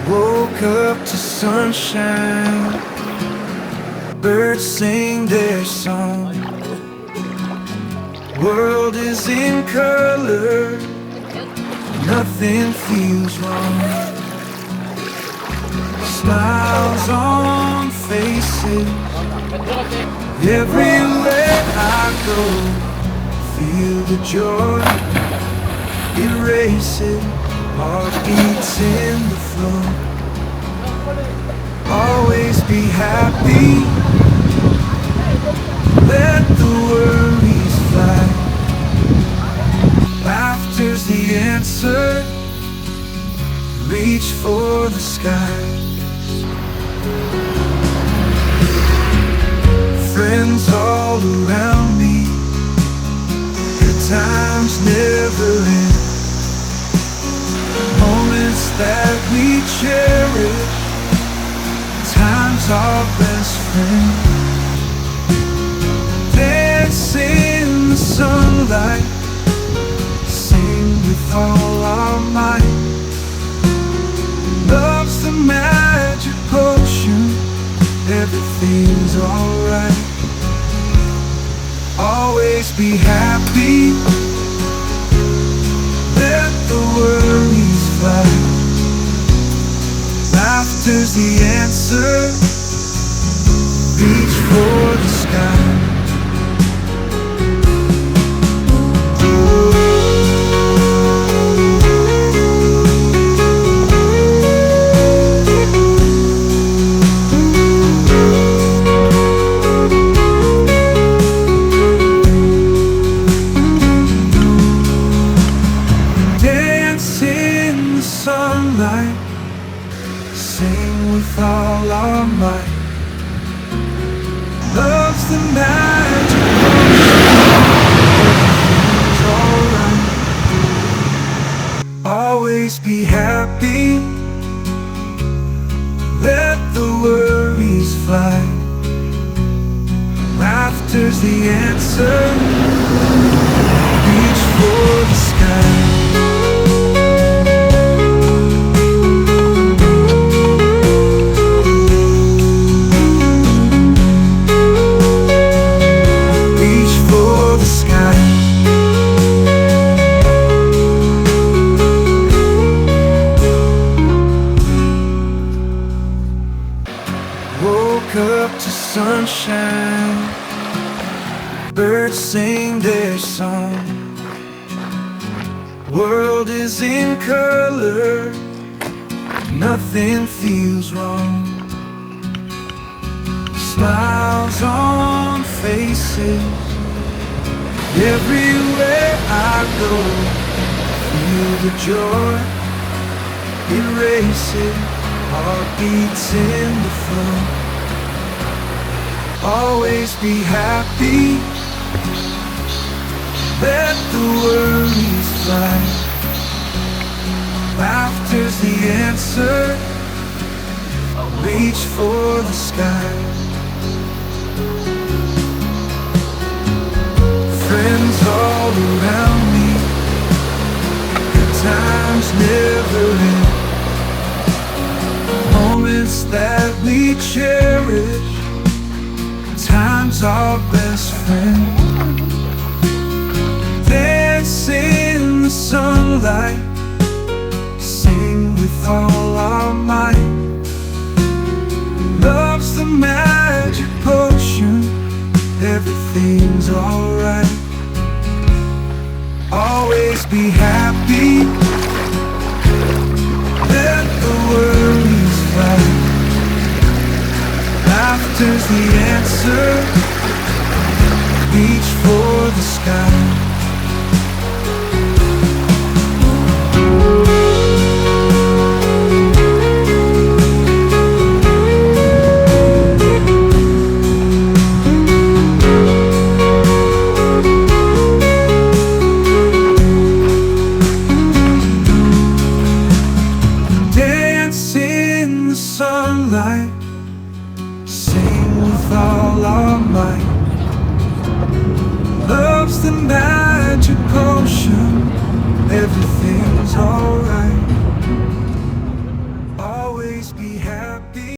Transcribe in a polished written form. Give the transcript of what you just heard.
Woke up to sunshine, birds sing their song. World is in color, nothing feels wrong. Smiles on faces, everywhere I go. Feel the joy, erase it. Heartbeats in the flow. Always be happy, let the worries fly. Laughter's the answer, reach for the sky. Friends all around me, good times never end. Moments that we cherish, time's our best friend. Dance in the sunlight, sing with all our might. Love's the magic potion, everything's alright. Always be happy, let the worries fly. Laughter's the answer, reach for the sky. Sing with all our might. Love's the magic potion, everything's alright. Always be happy, let the worries fly. Laughter's the answer, reach for the sky. Woke up to sunshine, birds sing their song. World is in color, nothing feels wrong. Smiles on faces, everywhere I go. Feel the joy, erase it. Heartbeats in the flow. Always be happy, let the worries fly. Laughter's the answer, reach for the sky. Friends all around me, good times never end. Moments that we cherish, time's our best friend. Dance in the sunlight, sing with all our might. Love's the magic potion, everything's alright. Always be happy, let the worries fly. Laughter's the answer, reach for the sky. Dance in the sunlight, sing with all our might. Love's the magic potion, everything's alright. Always always be